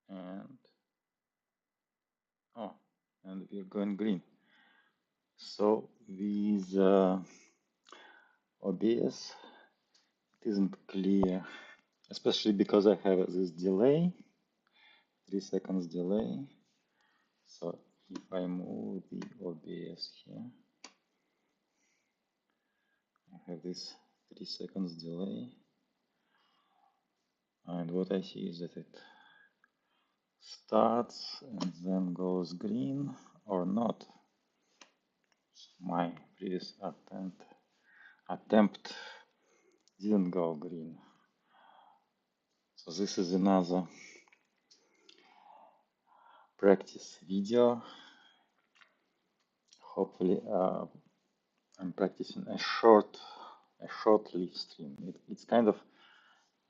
and oh, and we're going green. So with OBS, it isn't clear, especially because I have this delay, 3 seconds delay. So if I move the OBS here, I have this 3 seconds delay. And what I see is that it starts and then goes green or not. My previous attempt didn't go green. So this is another practice video. Hopefully I'm practicing a short live stream. It's kind of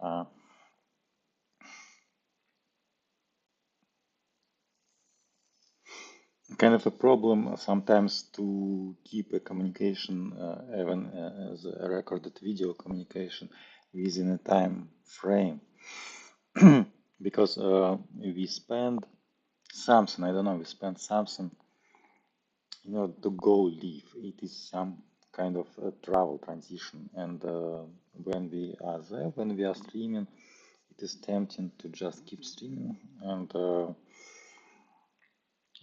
uh, a problem sometimes to keep a communication, even as a recorded video communication, within a time frame. Because we spend something, I don't know, we spend something in order to go live. It is some kind of a travel transition. And when we are there, when we are streaming, it is tempting to just keep streaming. And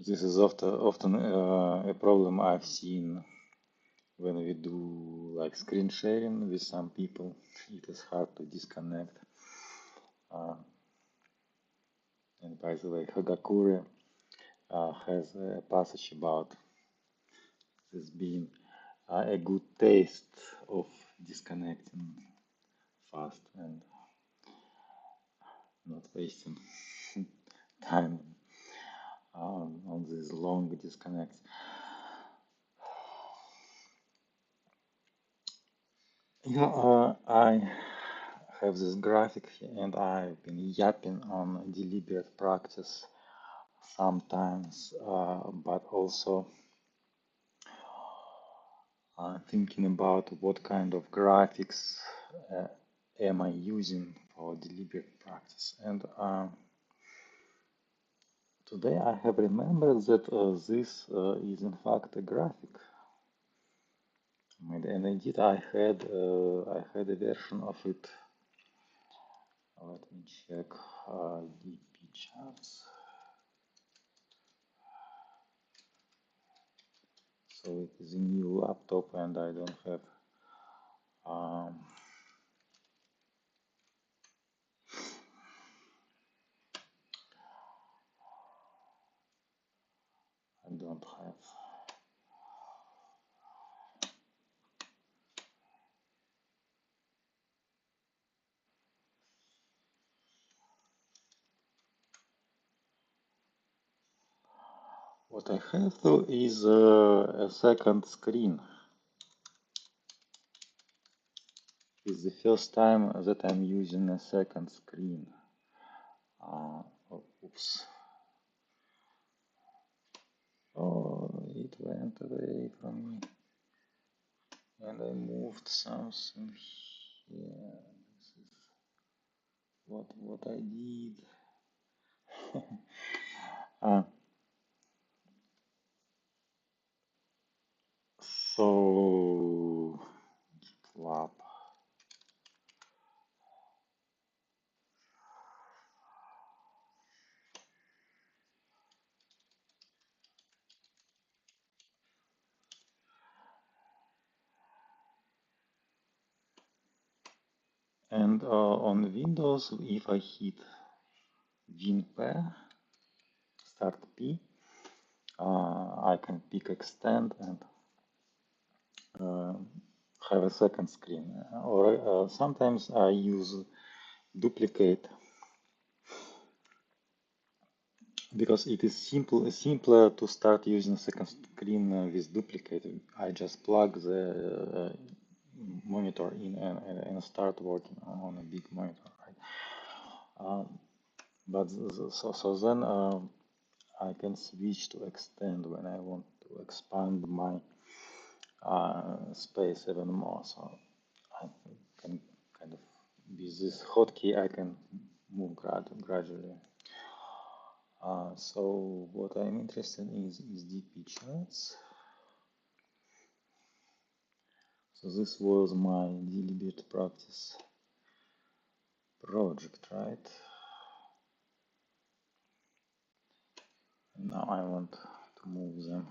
this is often a problem I've seen when we do like screen sharing with some people. It is hard to disconnect. And by the way, Hagakure has a passage about this being a good taste of disconnecting fast and not wasting time on these long disconnects. Yeah, I have this graphic here and I've been yapping on deliberate practice sometimes, but also thinking about what kind of graphics am I using for deliberate practice. And today I have remembered that this is in fact a graphic. And indeed I had a version of it. Let me check DP charts. So it is a new laptop and I don't have I don't have what I have though is a second screen. It's the first time that I'm using a second screen. Oops. Oh, it went away from me. And I moved something here. This is what I did. So GitLab. And on Windows, if I hit WinPair, start P, I can pick extend and have a second screen. Or sometimes I use duplicate because it is simpler to start using second screen with duplicate. I just plug the monitor in and start working on a big monitor, right? But so then I can switch to extend when I want to expand my space even more. So I can kind of with this hotkey I can move gradually. So what I'm interested in is DP charts. So this was my deliberate practice project, right? And now I want to move them.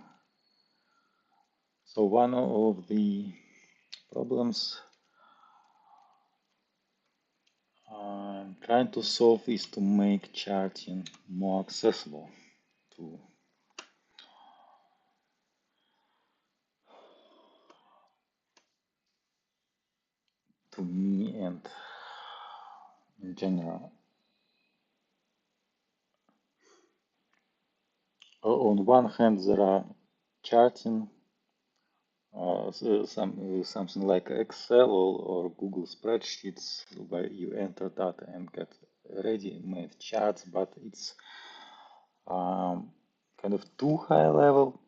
So one of the problems I'm trying to solve is to make charting more accessible to me and in general. On one hand, there are charting, something like Excel or Google spreadsheets where you enter data and get ready-made charts, but it's kind of too high level,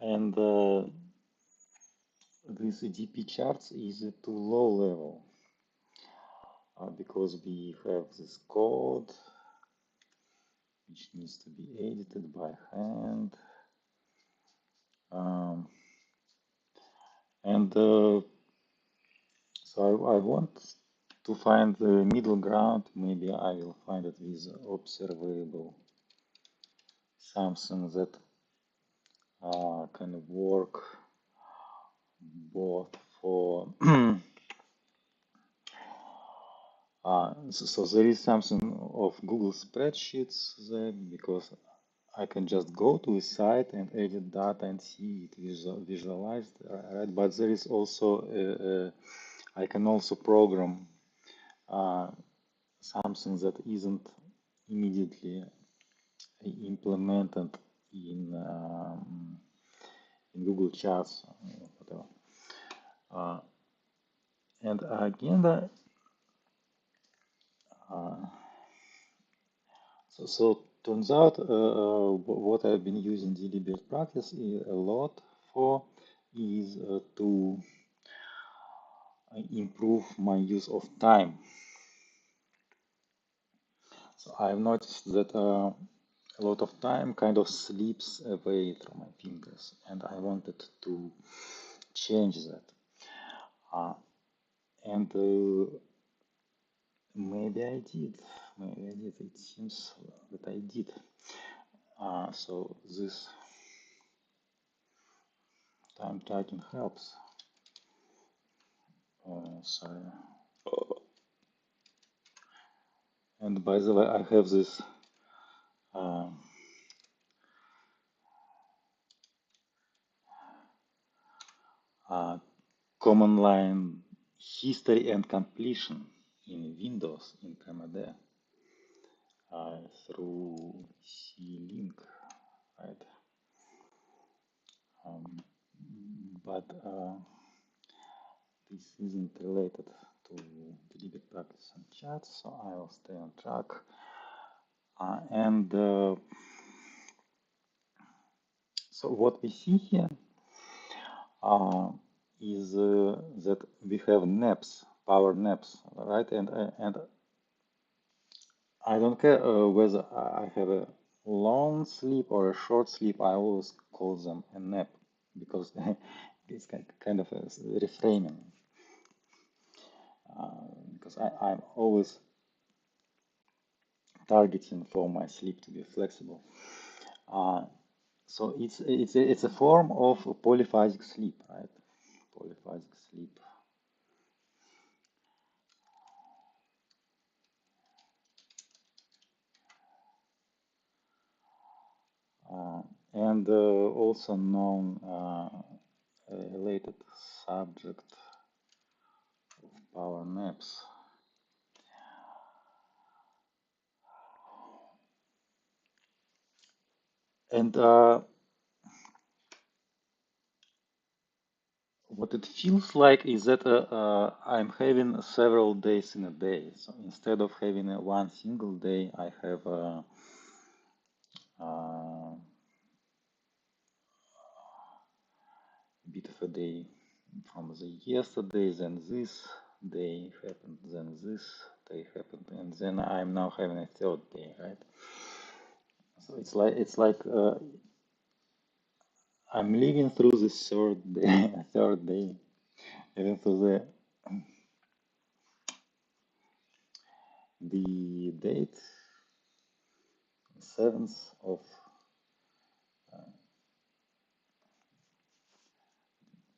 and this DP charts is too low level because we have this code which needs to be edited by hand. And so I want to find the middle ground. Maybe I will find it with observable, something that can work both for so there is something of Google Spreadsheets there because I can just go to a site and edit data and see it visualized, right? But there is also I can also program something that isn't immediately implemented in Google Charts, whatever. And again, so turns out what I've been using deliberate practice a lot for is to improve my use of time. So I've noticed that a lot of time kind of slips away from my fingers, and I wanted to change that. And maybe I did. Maybe I did. It seems that I did. So this time tracking helps. Sorry. And by the way, I have this uh, command line history and completion in Windows in KMD through C-Link, right? But this isn't related to deliberate practice and chat, so I will stay on track. And so what we see here is that we have naps, power naps, right? And I don't care whether I have a long sleep or a short sleep. I always call them a nap because it's kind of a reframing. Because I'm always targeting for my sleep to be flexible. So it's a form of polyphasic sleep, right? Polyphasic sleep. And also known related subject of power naps. And what it feels like is that I'm having several days in a day. So instead of having one single day, I have a bit of a day from the yesterday, then this day happened, then this day happened, and then I'm now having a third day, right? So it's like I'm living through the third day, third day, even through the date 7th of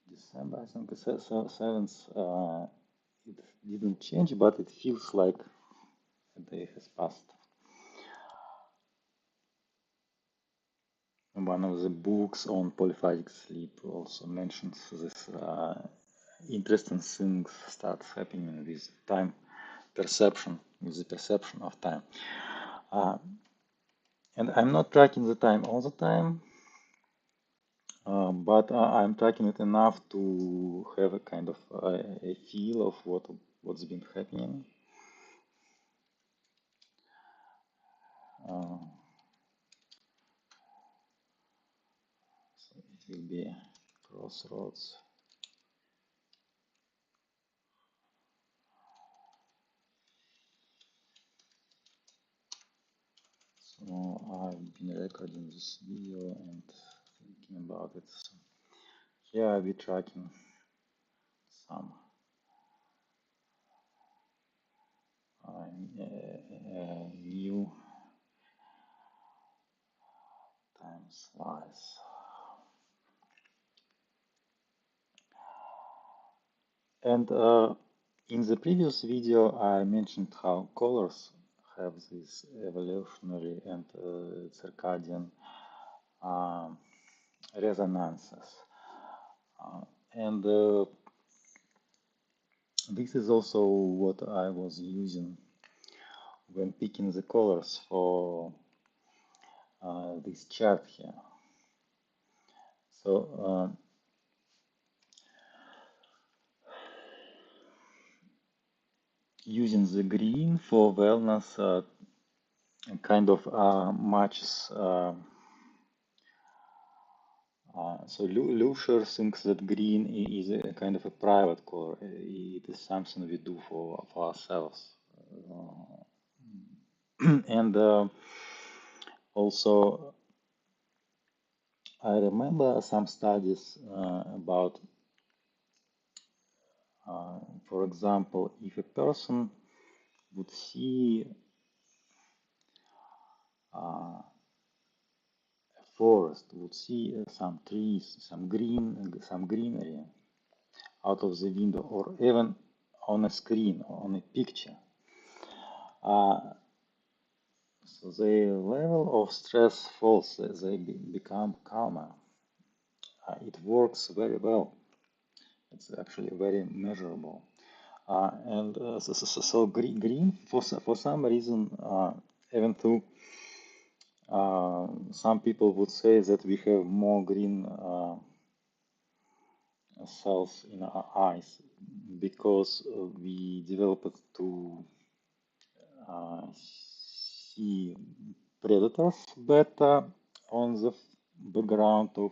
December. I think the 7th. It didn't change, but it feels like a day has passed. One of the books on polyphasic sleep also mentions this interesting things starts happening with time perception, with the perception of time. Uh, and I'm not tracking the time all the time, but I'm tracking it enough to have a kind of a feel of what's been happening. Uh, so it will be crossroads. So I've been recording this video and thinking about it. So here I'll be tracking some new time slice. And in the previous video, I mentioned how colors have this evolutionary and circadian um, resonances. Uh, and this is also what I was using when picking the colors for this chart here. So using the green for wellness kind of matches. So Lusher thinks that green is a kind of a private color. It is something we do for ourselves. And also, I remember some studies about, for example, if a person would see a forest, would see some trees, some greenery out of the window, or even on a screen, on a picture. So the level of stress falls, they become calmer. It works very well. It's actually very measurable. And so green for some reason, even though some people would say that we have more green cells in our eyes because we developed to see predators better on the background of,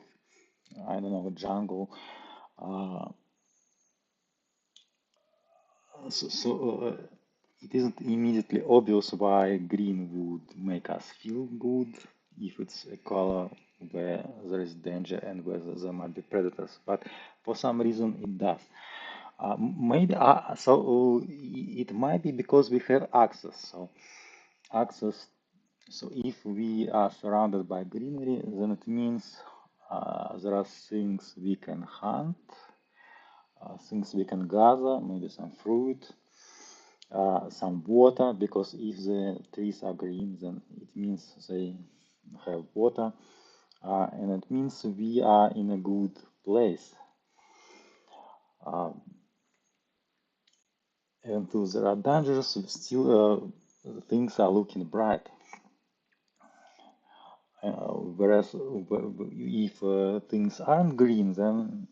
I don't know, jungle. Uh, so it isn't immediately obvious why green would make us feel good if it's a color where there is danger and where there might be predators. But for some reason it does. Maybe it might be because we have access. So access. So if we are surrounded by greenery, then it means there are things we can hunt, things we can gather, maybe some fruit, some water, because if the trees are green, then it means they have water, and it means we are in a good place. And though there are dangers, still things are looking bright. Whereas if things aren't green, then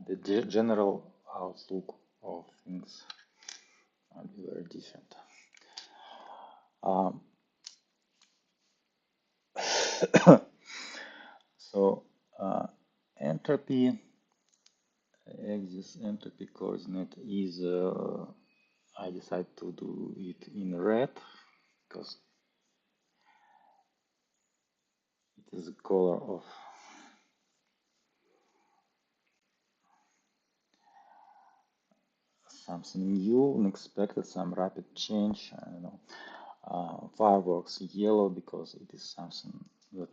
the general outlook of things might be very different. Um, so entropy, axis entropy coordinate is, I decided to do it in red because it is the color of something new, unexpected, some rapid change. I don't know. Fireworks yellow because it is something that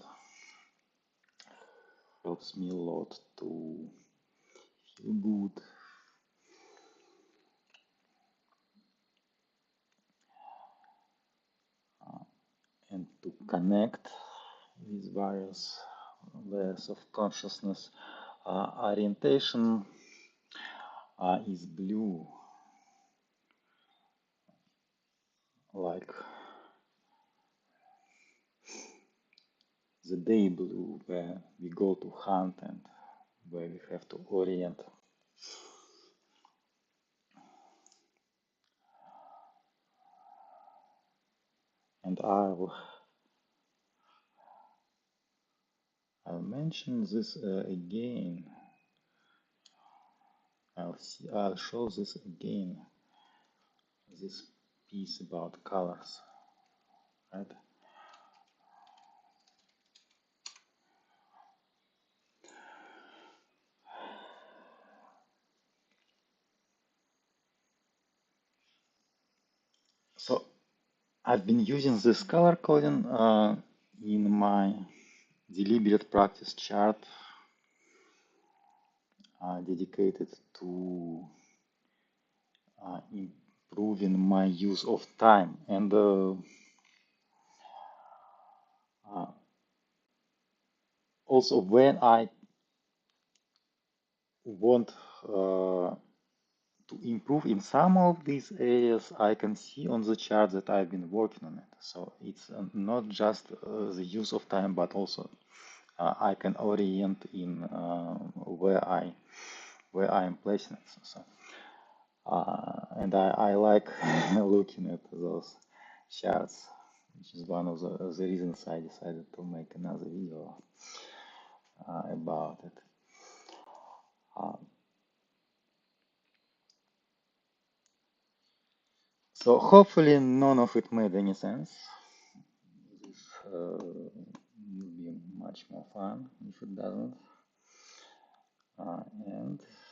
helps me a lot to feel good and to connect with various layers of consciousness. Orientation is blue, like the day blue, where we go to hunt and where we have to orient. And I'll mention this again. I'll show this again. This piece about colors, right? So I've been using this color coding in my deliberate practice chart dedicated to improving my use of time. And also when I want to improve in some of these areas, I can see on the chart that I've been working on it. So it's not just the use of time, but also I can orient in where I am placing it. And I like looking at those charts, which is one of the reasons I decided to make another video about it. So hopefully none of it made any sense. This will be much more fun if it doesn't. And